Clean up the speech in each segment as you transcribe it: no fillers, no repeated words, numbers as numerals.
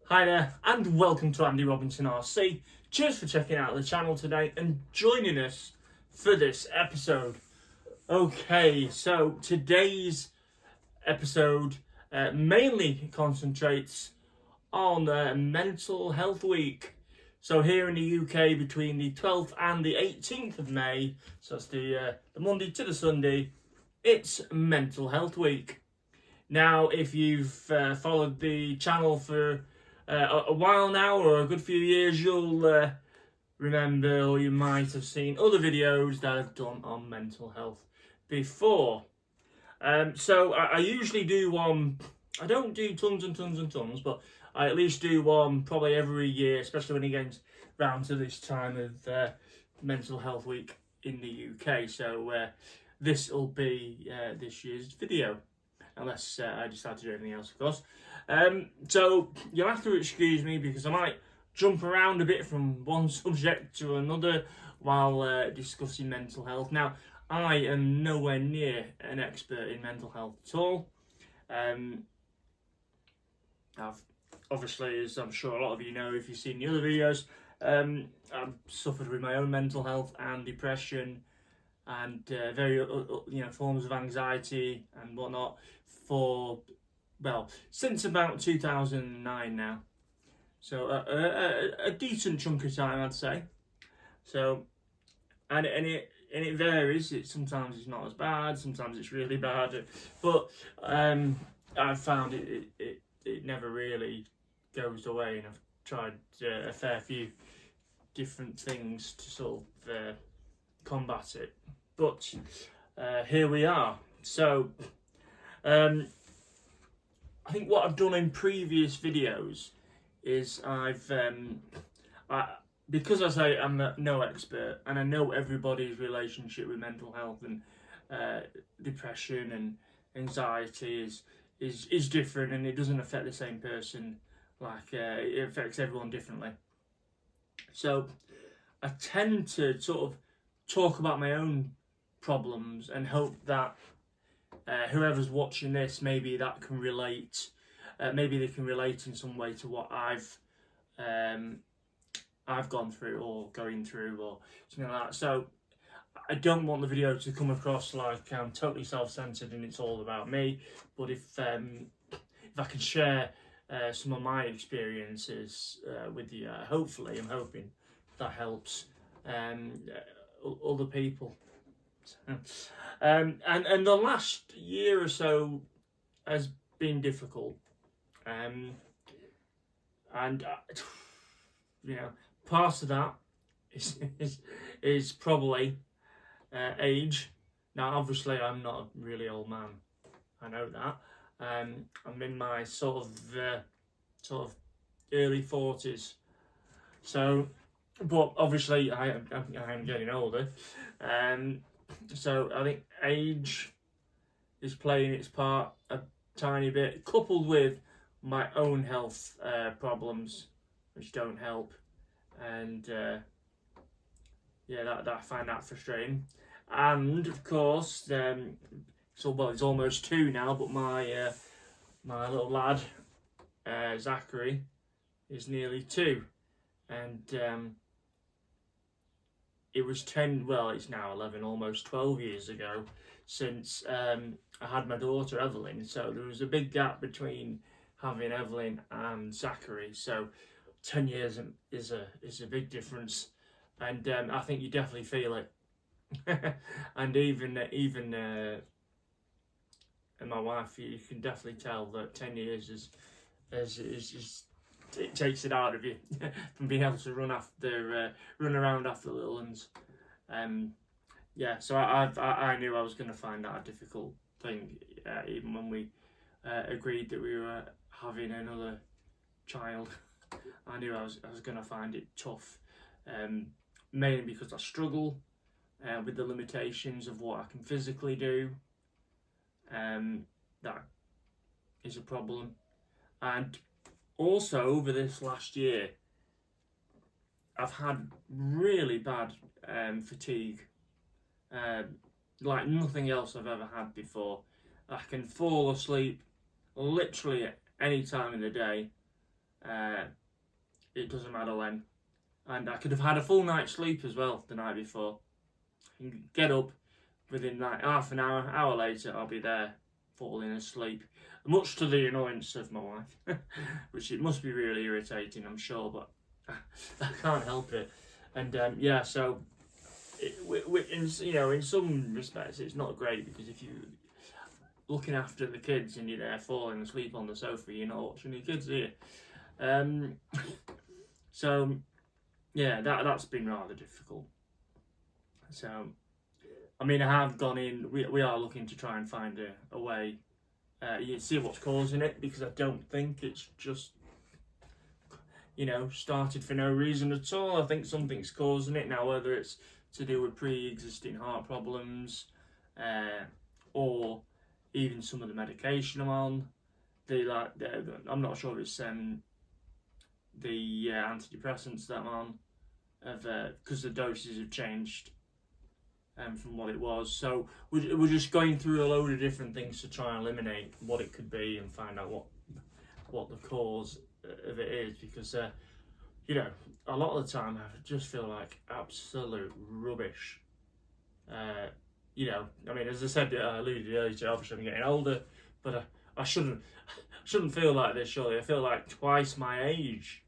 Hi there, and welcome to Andy Robinson RC. Cheers for checking out the channel today and joining us for this episode. Okay, so today's episode mainly concentrates on Mental Health Week. So here in the UK, between the 12th and the 18th of May, so it's the Monday to the Sunday, it's Mental Health Week. Now, if you've followed the channel for a while now, or a good few years, you'll remember, or you might have seen other videos that I've done on mental health before. So I usually do one, I don't do tons and tons and tons, but I at least do one probably every year, especially when it gets round to this time of Mental Health Week in the UK. So this will be this year's video, unless I decide to do anything else, of course. So you'll have to excuse me because I might jump around a bit from one subject to another while discussing mental health. Now, I am nowhere near an expert in mental health at all. I've obviously, as I'm sure a lot of you know if you've seen the other videos, I've suffered with my own mental health and depression and various forms of anxiety and whatnot for, well, since about 2009 now. So a decent chunk of time, I'd say. So, and it varies. Sometimes it's not as bad, sometimes it's really bad. But I've found it never really goes away, and I've tried a fair few different things to sort of combat it. But here we are. So I think what I've done in previous videos is because I say I'm no expert and I know everybody's relationship with mental health and depression and anxiety is different, and it doesn't affect the same person. Like it affects everyone differently. So I tend to sort of talk about my own problems and hope that whoever's watching this, maybe that can relate. Maybe they can relate in some way to what I've gone through or going through or something like that. So I don't want the video to come across like I'm totally self-centered and it's all about me. But if I can share some of my experiences with you, hopefully, I'm hoping that helps other people. And the last year or so has been difficult, and part of that is probably age. Now, obviously, I'm not a really old man. I know that. I'm in my sort of early 40s. So, but obviously, I'm getting older. So I think age is playing its part a tiny bit, coupled with my own health problems, which don't help, and that I find that frustrating. And of course, it's almost 2 now, but my little lad Zachary is nearly 2, and it was 10, well, it's now 11, almost 12 years ago since I had my daughter Evelyn. So there was a big gap between having Evelyn and Zachary. So 10 years is a big difference, and I think you definitely feel it. And even and my wife, you can definitely tell that 10 years is it takes it out of you from being able to run around after little ones. So I knew I was going to find that a difficult thing, even when we agreed that we were having another child. I knew I was going to find it tough, mainly because I struggle with the limitations of what I can physically do. That is a problem, and also over this last year I've had really bad fatigue, like nothing else I've ever had before. I can fall asleep literally at any time of the day, It doesn't matter when. And I could have had a full night's sleep as well the night before. And get up within like half an hour later, I'll be there falling asleep. Much to the annoyance of my wife, which it must be really irritating, I'm sure, but I can't help it. And yeah, so in some respects, it's not great, because if you're looking after the kids and you're there falling asleep on the sofa, you're not watching your kids, are you? So yeah, that's been rather difficult. So I mean, I have gone in. We are looking to try and find a way. You see what's causing it, because I don't think it's just started for no reason at all. I think something's causing it now, whether it's to do with pre-existing heart problems, or even some of the medication I'm on. I'm not sure if it's the antidepressants that I'm on, because the doses have changed from what it was. So we're just going through a load of different things to try and eliminate what it could be and find out what the cause of it is, because a lot of the time I just feel like absolute rubbish. I mean, as I said, I alluded earlier to, obviously I'm getting older, but I shouldn't feel like this, surely. I feel like twice my age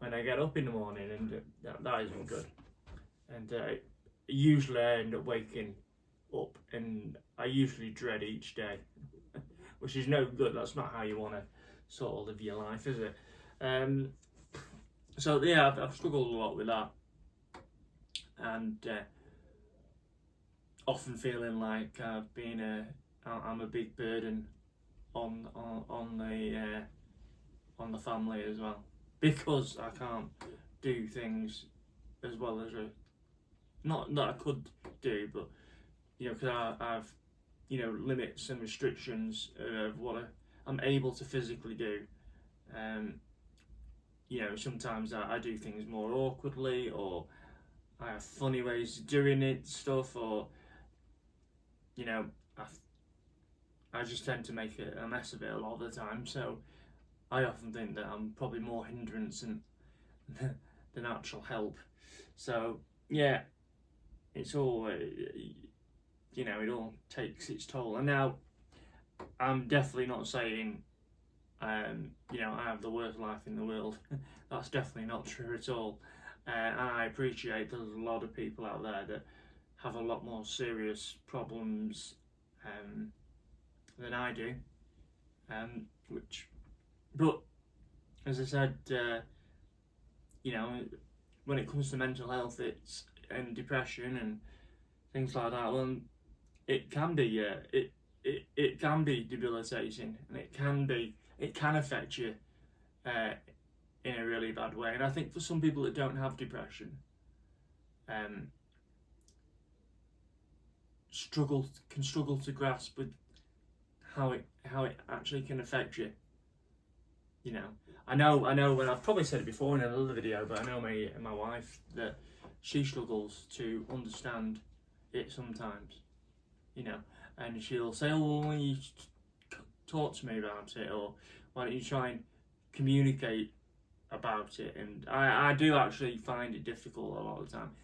when I get up in the morning, and that isn't good. And usually I end up waking up, and I usually dread each day, which is no good. That's not how you want to sort of live your life, is it? So yeah, I've struggled a lot with that, and often feeling like I'm a big burden on the family as well, because I can't do things as well as not that I could do, but because I've limits and restrictions of what I'm able to physically do. Sometimes I do things more awkwardly, or I have funny ways of doing it, stuff, or I just tend to make a mess of it a lot of the time. So I often think that I'm probably more hindrance than actual help. So yeah, it's all it all takes its toll. And now I'm definitely not saying I have the worst life in the world. That's definitely not true at all. And I appreciate there's a lot of people out there that have a lot more serious problems than I do. But as I said, when it comes to mental health, and depression and things like that, well, it can be it can be debilitating, and it can affect you in a really bad way. And I think for some people that don't have depression, can struggle to grasp with how it actually can affect you. I know when I've probably said it before in another video, but I know my wife, that she struggles to understand it sometimes, and she'll say, "Oh, well, why don't you talk to me about it, or why don't you try and communicate about it?" And I do actually find it difficult a lot of the time,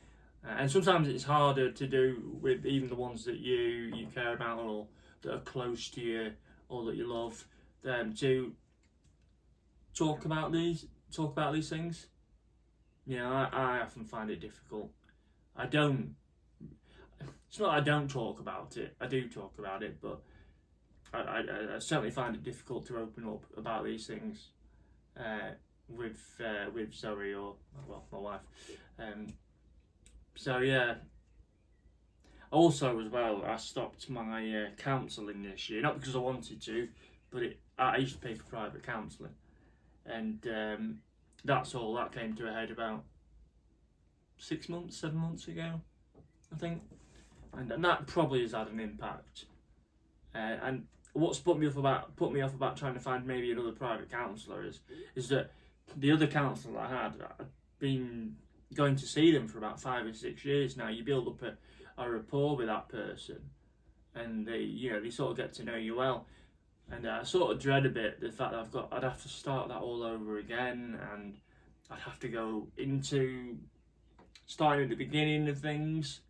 and sometimes it's harder to do with even the ones that you care about, or that are close to you, or that you love, to talk about these things. I often find it difficult. It's not that I don't talk about it. I do talk about it, but I certainly find it difficult to open up about these things with Zoe, or my wife. So yeah. Also, as well, I stopped my counselling this year, not because I wanted to, but I used to pay for private counselling, and that came to a head about 7 months ago, I think, and that probably has had an impact. And what's put me off about trying to find maybe another private counsellor is that the other counsellor I've been going to see them for about 5 or 6 years now. You build up a rapport with that person, and they sort of get to know you well. And I sort of dread a bit the fact that I'd have to start that all over again, and I'd have to go into starting at the beginning of things,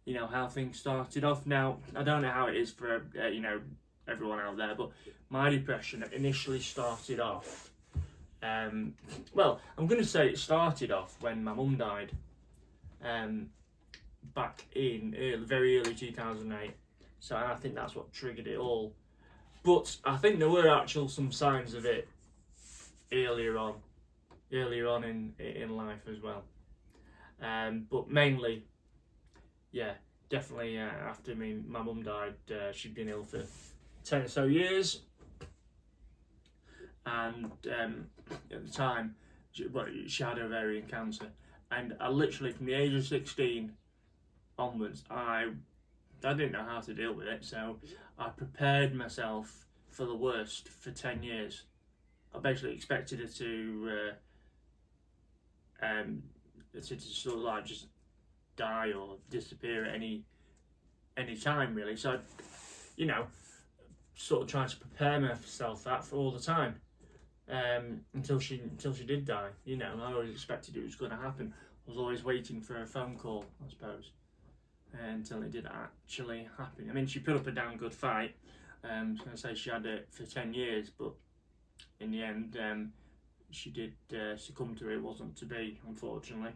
you know, how things started off. Now, I don't know how it is for, you know, everyone out there, but my depression initially started off, well, I'm going to say it started off when my mum died, back in very early 2008. So I think that's what triggered it all. But I think there were some signs of it earlier on in life as well. But mainly, yeah, definitely after my mum died, she'd been ill for 10 or so years. And at the time, she had ovarian cancer. And I literally, from the age of 16 onwards, I didn't know how to deal with it, so I prepared myself for the worst for 10 years. I basically expected her to sort of like just die or disappear at any time, really. So, you know, sort of trying to prepare myself that for all the time, until she did die. You know, I always expected it was going to happen. I was always waiting for a phone call, I suppose, until it did actually happen. I mean, she put up a damn good fight. I was going to say she had it for 10 years, but in the end, she did succumb to it. It wasn't to be, unfortunately.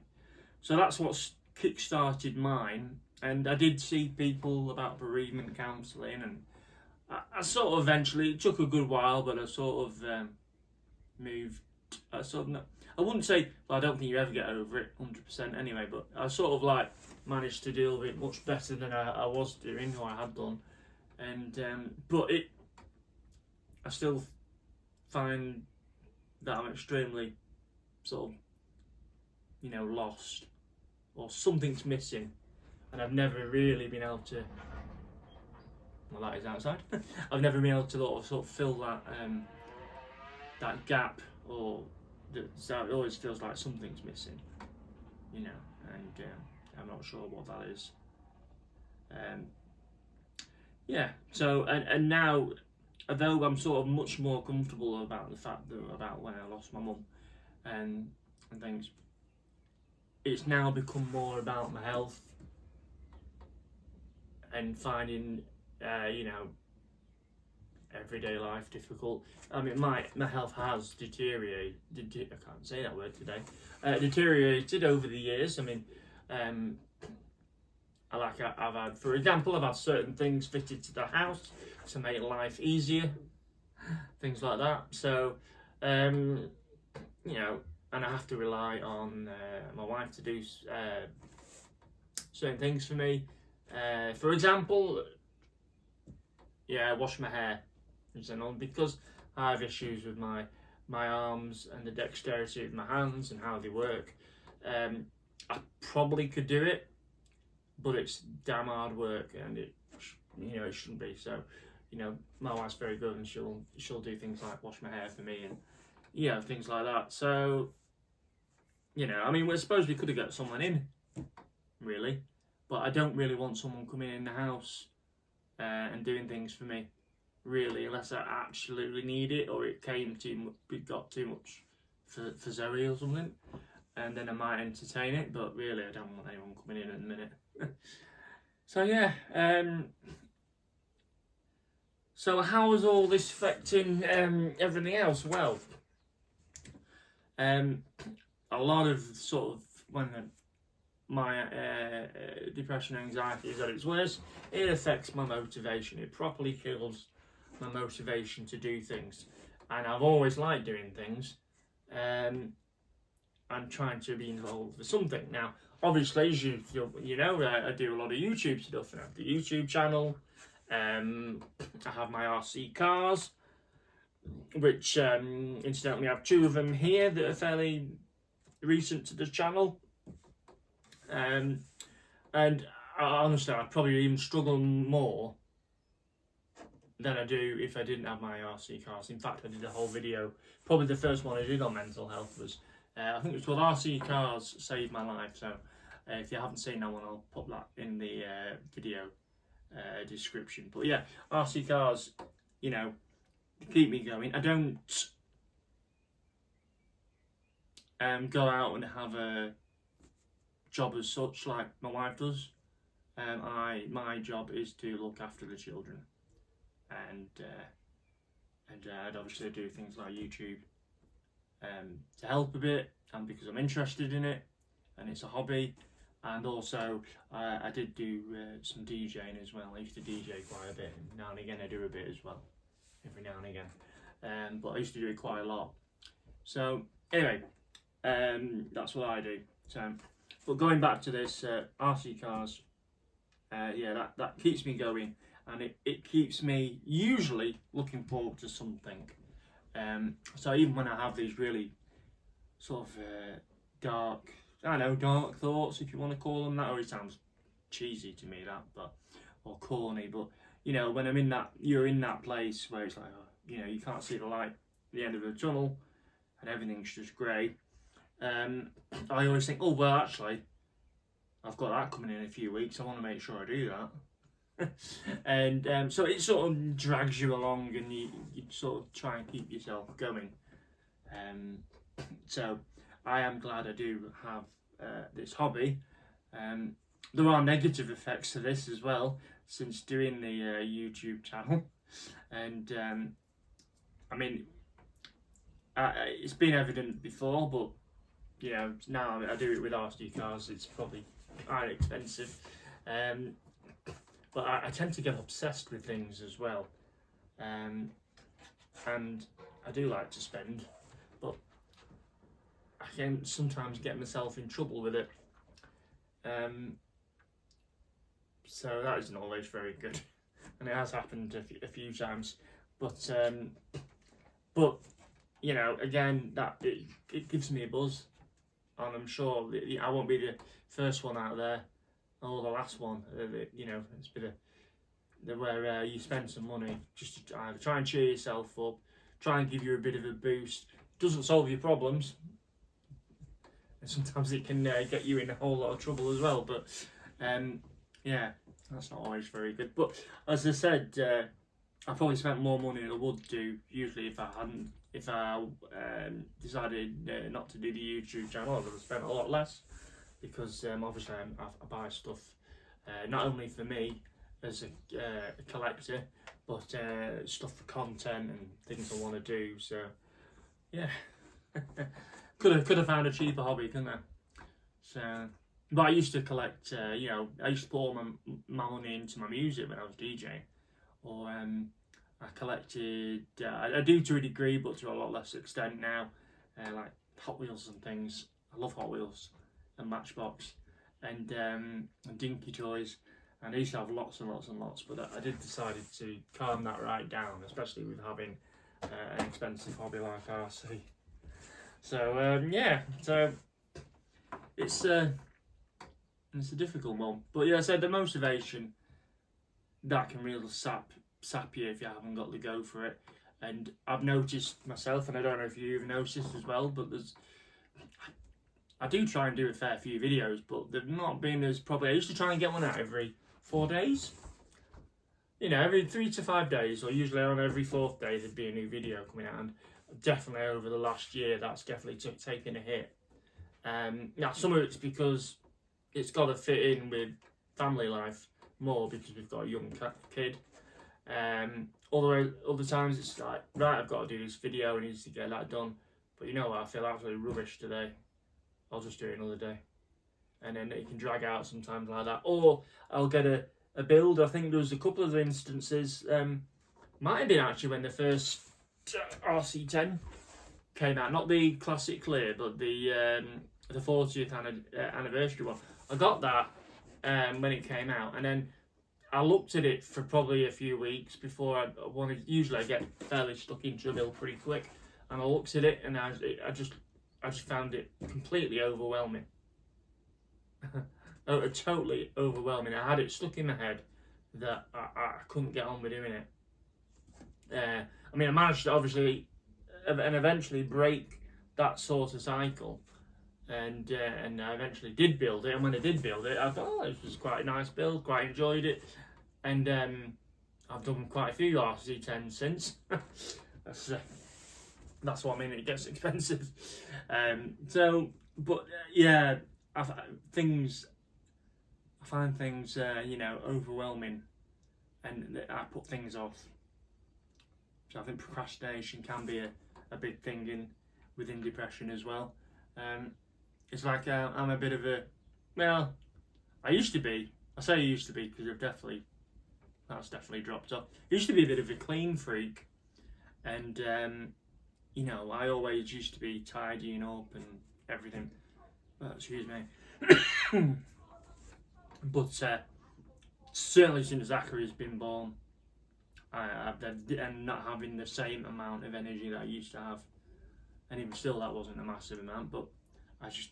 So that's what kick-started mine. And I did see people about bereavement counselling, and I sort of eventually, it took a good while, but I sort of moved. I wouldn't say, well, I don't think you ever get over it 100% anyway, but I sort of like managed to deal with it much better than I was doing, or I had done. And but I still find that I'm extremely sort of, you know, lost, or something's missing, and I've never really been able to. Well, that is outside. I've never been able to sort of fill that gap, or so it always feels like something's missing, you know, and I'm not sure what that is. Yeah. So and now, although I'm sort of much more comfortable about the fact about when I lost my mum and things, it's now become more about my health and finding, you know, everyday life difficult. I mean, my health has deteriorated. I can't say that word today. Deteriorated over the years. I mean, I've had, for example, I've had certain things fitted to the house to make life easier, things like that. So, you know, and I have to rely on my wife to do certain things for me. For example, yeah, wash my hair, because I have issues with my arms and the dexterity of my hands and how they work. I probably could do it, but it's damn hard work, and it shouldn't be. So, you know, my wife's very good, and she'll do things like wash my hair for me, and yeah, things like that. So, you know, I mean, I suppose we could have got someone in, really, but I don't really want someone coming in the house and doing things for me, really, unless I absolutely need it, or it got too much for Zoe or something, and then I might entertain it. But really, I don't want anyone coming in at the minute. So yeah, so how is all this affecting everything else? Well, a lot of sort of when my depression and anxiety is at its worst, it affects my motivation. It properly kills my motivation to do things, and I've always liked doing things, and trying to be involved with something. Now, obviously, as you know, I do a lot of YouTube stuff, and I have the YouTube channel. I have my RC cars, which incidentally I have 2 of them here that are fairly recent to the channel. And honestly, I'd probably even struggle more than I do if I didn't have my RC cars. In fact, I did a whole video, probably the first one I did on mental health was, I think it was called RC Cars Saved My Life. So if you haven't seen that one, I'll put that in the video description. But yeah, RC cars, you know, keep me going. I don't go out and have a job as such like my wife does. My job is to look after the children, and I'd obviously do things like YouTube to help a bit, and because I'm interested in it, and it's a hobby. And also, I did do some DJing as well. I used to DJ quite a bit, and now and again I do a bit as well, every now and again. But I used to do it quite a lot. So anyway, that's what I do. So, but going back to this RC cars, yeah, that keeps me going, and it keeps me usually looking forward to something. So even when I have these really sort of dark thoughts, if you want to call them that. Always sounds cheesy to me, or corny, but you know, when I'm in that, you're in that place where it's like, oh, you know, you can't see the light at the end of the tunnel, and everything's just grey. I always think, oh well, actually, I've got that coming in a few weeks. I want to make sure I do that. And so it sort of drags you along, and you sort of try and keep yourself going. So I am glad I do have this hobby. There are negative effects to this as well, since doing the YouTube channel. And I mean, it's been evident before, but you know, now I do it with RC cars, it's probably quite expensive. But I tend to get obsessed with things as well. And I do like to spend, but I can sometimes get myself in trouble with it. So that isn't always very good, and it has happened a few times. But you know, again, that it gives me a buzz, and I'm sure that I won't be the first one out there or the last one. You know, it's been where you spend some money just to either try and cheer yourself up, try and give you a bit of a boost. Doesn't solve your problems, and sometimes it can get you in a whole lot of trouble as well. But yeah, that's not always very good. But as I said, I probably spent more money than I would do usually if I decided not to do the YouTube channel. I would have spent a lot less, because obviously I buy stuff not only for me as a collector, but stuff for content and things I want to do. So yeah, could have found a cheaper hobby, couldn't I? So, but I used to collect. You know, I used to put all my money into my music when I was DJing, or I collected. I do to a degree, but to a lot less extent now. Like Hot Wheels and things. I love Hot Wheels and Matchbox and Dinky toys. And I used to have lots and lots and lots, but I did decide to calm that right down, especially with having an expensive hobby like RC. So yeah, so it's a difficult one. But yeah, I said the motivation that can really sap you if you haven't got the go for it. And I've noticed myself, and I don't know if you've noticed as well, but I do try and do a fair few videos, but they've not been as probably. I used to try and get one out every 4 days. You know, every 3 to 5 days, or usually on every 4th day there'd be a new video coming out. And definitely over the last year, that's definitely taken a hit. Now some of it's because it's got to fit in with family life more, because we've got a young kid. Other times it's like, right, I've got to do this video, I need to get that done. But you know what, I feel absolutely rubbish today. I'll just do it another day. And then it can drag out sometimes like that. Or I'll get a build. I think there was a couple of instances, might have been actually when the first RC10 came out. Not the classic clear, but the 40th anniversary one. I got that when it came out. And then I looked at it for probably a few weeks before I wanted. Usually I get fairly stuck into a build pretty quick. And I looked at it, and I just found it completely overwhelming. Totally overwhelming. I had it stuck in my head that I couldn't get on with doing it. I mean, I managed to obviously and eventually break that sort of cycle, and I eventually did build it. And when I did build it, I thought, oh, this was quite a nice build, quite enjoyed it, and I've done quite a few RC10s since. That's what I mean. It gets expensive. Yeah, I find things overwhelming, and I put things off. So I think procrastination can be a big thing within depression as well. It's like I'm a bit of I used to be. I say I used to be because that's definitely dropped off. I used to be a bit of a clean freak, and I always used to be tidying up and everything. Excuse me. But certainly since Zachary's been born, and not having the same amount of energy that I used to have, and even still that wasn't a massive amount, but I just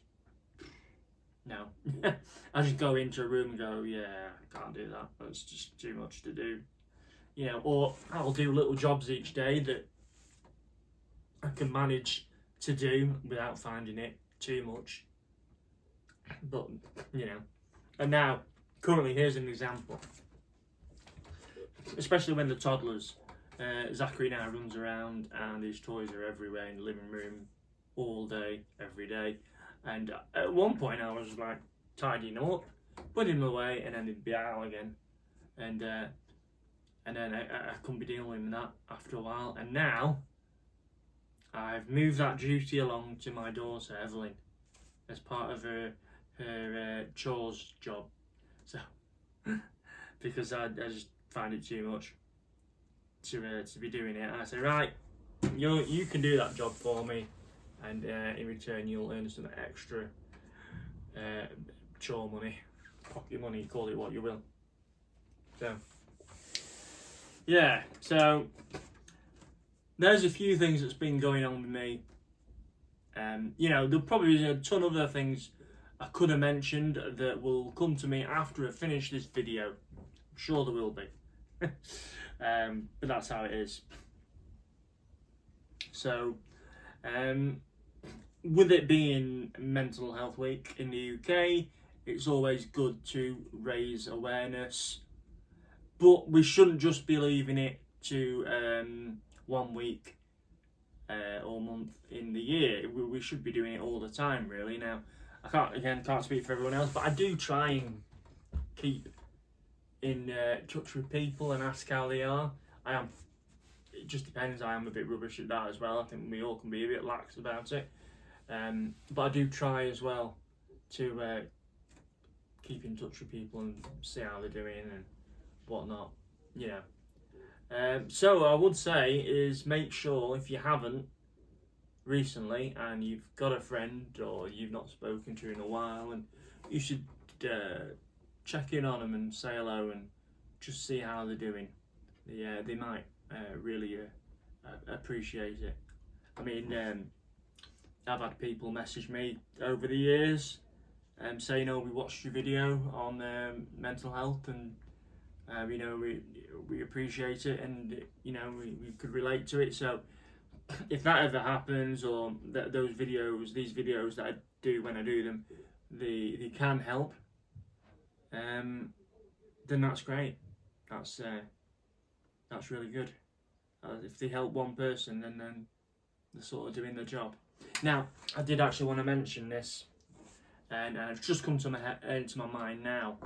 I just go into a room and go, yeah, I can't do that. That's just too much to do. Or I'll do little jobs each day that I can manage to do without finding it too much. But, and now, currently, here's an example. Especially when the toddlers, Zachary now runs around and his toys are everywhere in the living room all day, every day. And at one point I was like tidying up, putting them away, and then they'd be out again. And then I couldn't be dealing with that after a while. And now I've moved that duty along to my daughter Evelyn as part of her chores job. So because I just find it too much to be doing it. And I say, right, you can do that job for me, and in return you'll earn some extra chore money, pocket money, call it what you will. So yeah, so there's a few things that's been going on with me. There'll probably be a ton of other things I could have mentioned that will come to me after I finish this video. I'm sure there will be. But that's how it is. So, with it being Mental Health Week in the UK, it's always good to raise awareness. But we shouldn't just be leaving it to 1 week or month in the year. We should be doing it all the time, really. Now, I can't speak for everyone else, but I do try and keep in touch with people and ask how they are. It just depends. I am a bit rubbish at that as well. I think we all can be a bit lax about it. But I do try as well to keep in touch with people and see how they're doing and whatnot. So I would say is make sure, if you haven't recently and you've got a friend or you've not spoken to in a while, and you should check in on them and say hello and just see how they're doing. They might really appreciate it. I mean, I've had people message me over the years saying, we watched your video on mental health, and we appreciate it, and we could relate to it. So if that ever happens, or these videos that I do when I do them, they can help, then that's great. That's really good. If they help one person, then they're sort of doing the job. Now, I did actually want to mention this, and it's just come to my mind now.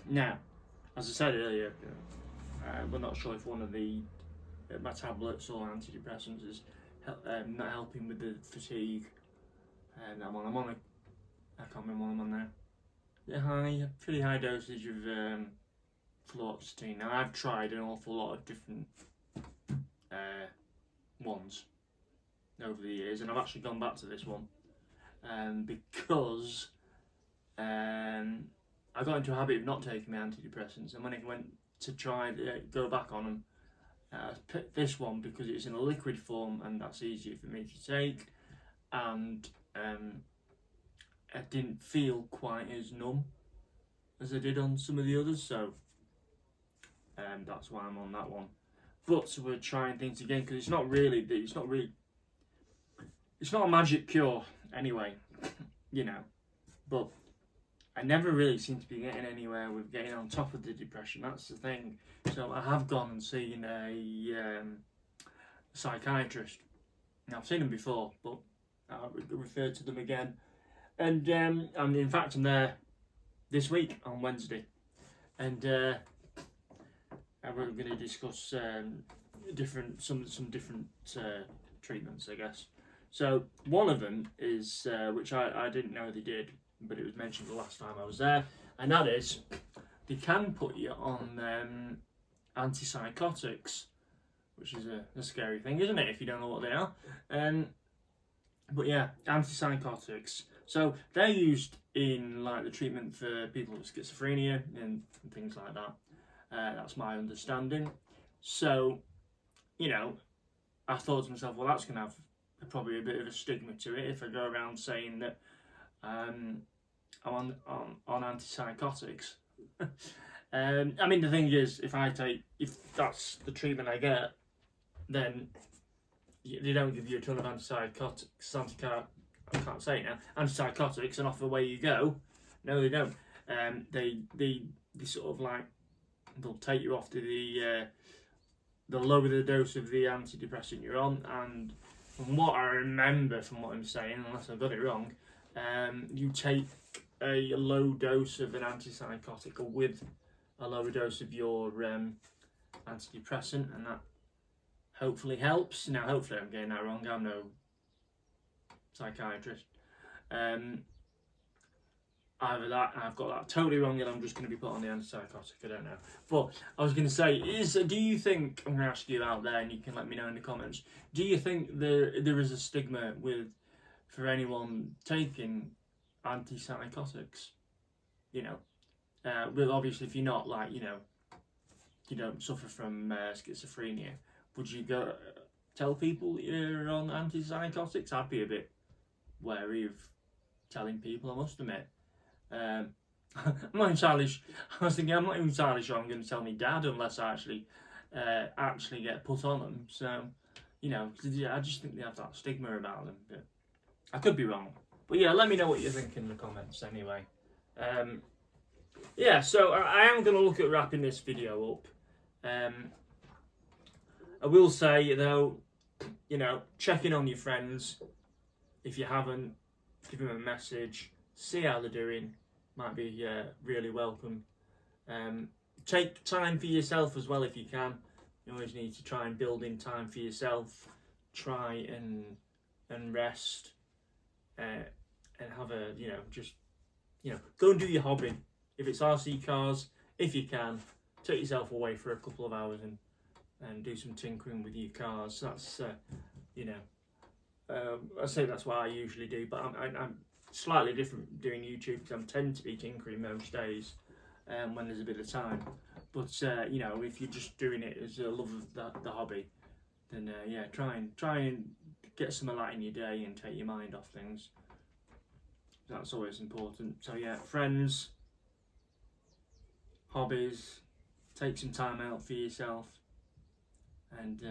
Now, as I said earlier, we're not sure if one of my tablets or antidepressants is not helping with the fatigue. And I can't remember what I'm on now. Pretty high dosage of fluoxetine. Now, I've tried an awful lot of different ones over the years, and I've actually gone back to this one because I got into a habit of not taking my antidepressants, and when I went to try go back on them, I picked this one because it's in a liquid form and that's easier for me to take, and I didn't feel quite as numb as I did on some of the others, so that's why I'm on that one. But we're trying things again because it's not a magic cure anyway, but I never really seem to be getting anywhere with getting on top of the depression. That's the thing. So I have gone and seen a psychiatrist. Now, I've seen them before, but I'll refer to them again. And in fact, I'm there this week on Wednesday, and we're going to discuss some different treatments, I guess. So one of them is which I didn't know they did, but it was mentioned the last time I was there, and that is they can put you on antipsychotics, which is a scary thing, isn't it, if you don't know what they are. But yeah, antipsychotics. So they're used in like the treatment for people with schizophrenia and things like that. That's my understanding. So, you know, I thought to myself, well, that's going to have probably a bit of a stigma to it if I go around saying that I'm on antipsychotics. I mean, the thing is, if that's the treatment I get, then they don't give you a ton of antipsychotics. I can't say it now. Antipsychotics, and off away you go. No, they don't. They sort of like, they'll take you off to they'll lower the dose of the antidepressant you're on, and from what I remember from what I'm saying, unless I've got it wrong, you take a low dose of an antipsychotic with a lower dose of your antidepressant, and that hopefully helps. Now, hopefully I'm getting that wrong. I'm no psychiatrist. Either that, I've got that totally wrong, and I'm just going to be put on the antipsychotic. I don't know. But I was going to say, do you think, I'm going to ask you out there, and you can let me know in the comments, do you think there is a stigma for anyone taking antipsychotics? You know, well, obviously, if you're not like, you don't suffer from schizophrenia, would you go tell people you're on antipsychotics? I'd be a bit wary of telling people, I must admit. I'm not entirely. I was thinking, I'm not even entirely sure I'm going to tell my dad unless I actually get put on them. So, you know, I just think they have that stigma about them. But I could be wrong. But yeah, let me know what you think in the comments anyway. Yeah, so I am going to look at wrapping this video up. I will say though, you know, check in on your friends. If you haven't, give them a message. See how they're doing. Might be really welcome. Take time for yourself as well if you can. You always need to try and build in time for yourself. Try and rest. And have a, go and do your hobby. If it's RC cars, if you can, take yourself away for a couple of hours and do some tinkering with your cars. That's, I say that's what I usually do, but I'm slightly different doing YouTube because I tend to be tinkering most days when there's a bit of time. But if you're just doing it as a love of the hobby, then try and get some of that in your day and take your mind off things. That's always important. So yeah, friends, hobbies, take some time out for yourself, and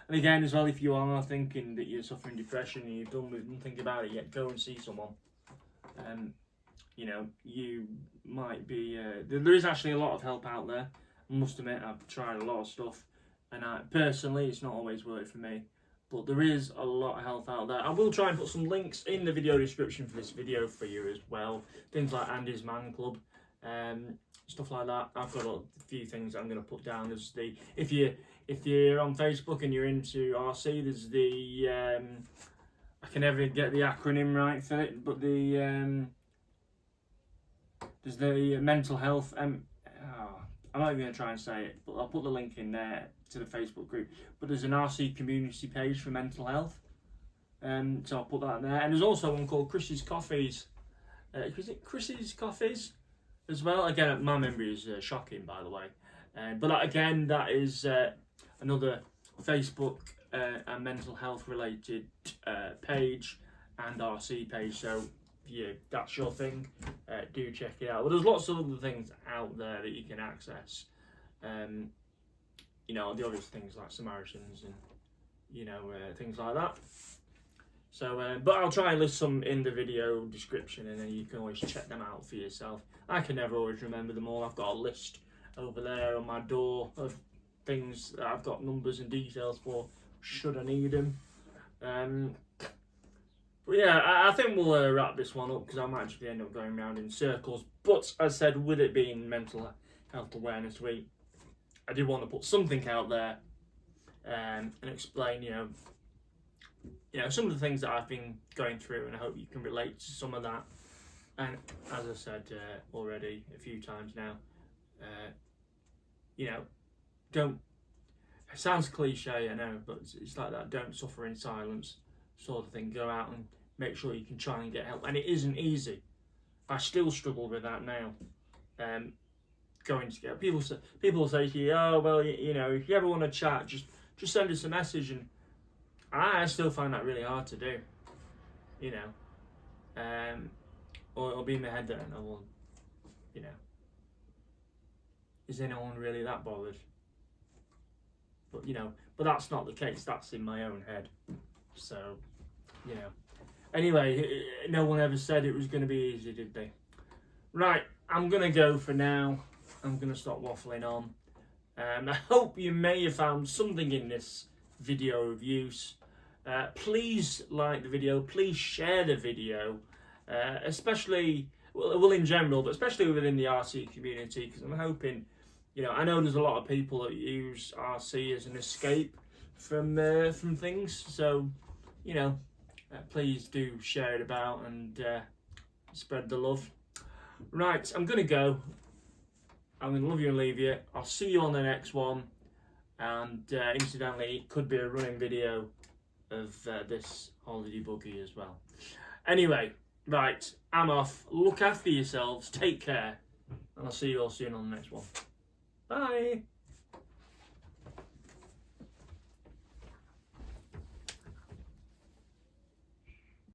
again as well, if you are thinking that you're suffering depression and you've done with nothing about it yet, go and see someone. You might be. There is actually a lot of help out there. I must admit, I've tried a lot of stuff, and personally, it's not always worked for me. But there is a lot of help out there. I will try and put some links in the video description for this video for you as well. Things like Andy's Man Club, stuff like that. I've got a few things I'm going to put down as the. If you're on Facebook and you're into RC, there's the. I can never get the acronym right for it, but there's the mental health. I'm not even going to try and say it, but I'll put the link in there to the Facebook group. But there's an RC community page for mental health, so I'll put that in there. And there's also one called Chris's Coffees. Is it Chris's Coffees as well? Again, my memory is shocking, by the way. But that is another Facebook and mental health related page and RC page. So yeah, that's your thing. Do check it out. Well, there's lots of other things out there that you can access. The obvious things like Samaritans and things like that. So, but I'll try and list some in the video description, and then you can always check them out for yourself. I can never always remember them all. I've got a list over there on my door of things that I've got numbers and details for, should I need them. But yeah, I think we'll wrap this one up, because I might actually end up going round in circles. But as I said, with it being Mental Health Awareness Week, I did want to put something out there and explain, you know, some of the things that I've been going through, and I hope you can relate to some of that. And as I said already a few times now, you know, don't. It sounds cliche, I know, but it's like that. Don't suffer in silence, sort of thing. Go out and make sure you can try and get help. And it isn't easy. I still struggle with that now. Going to get people say to you, oh well, you know, if you ever want to chat, just send us a message. And I still find that really hard to do. You know, or it'll be in my head then. I will, you know, is anyone really that bothered? But you know, but that's not the case. That's in my own head. So, you know. Anyway, no one ever said it was going to be easy, did they? Right, I'm going to go for now. I'm going to stop waffling on. I hope you may have found something in this video of use. Please like the video. Please share the video. Especially, well, in general, but especially within the RC community, because I'm hoping, you know, I know there's a lot of people that use RC as an escape from things. So, you know, please do share it about and spread the love. Right, I'm going to go. I'm going to love you and leave you. I'll see you on the next one. And incidentally, it could be a running video of this holiday buggy as well. Anyway, right, I'm off. Look after yourselves. Take care. And I'll see you all soon on the next one. Bye.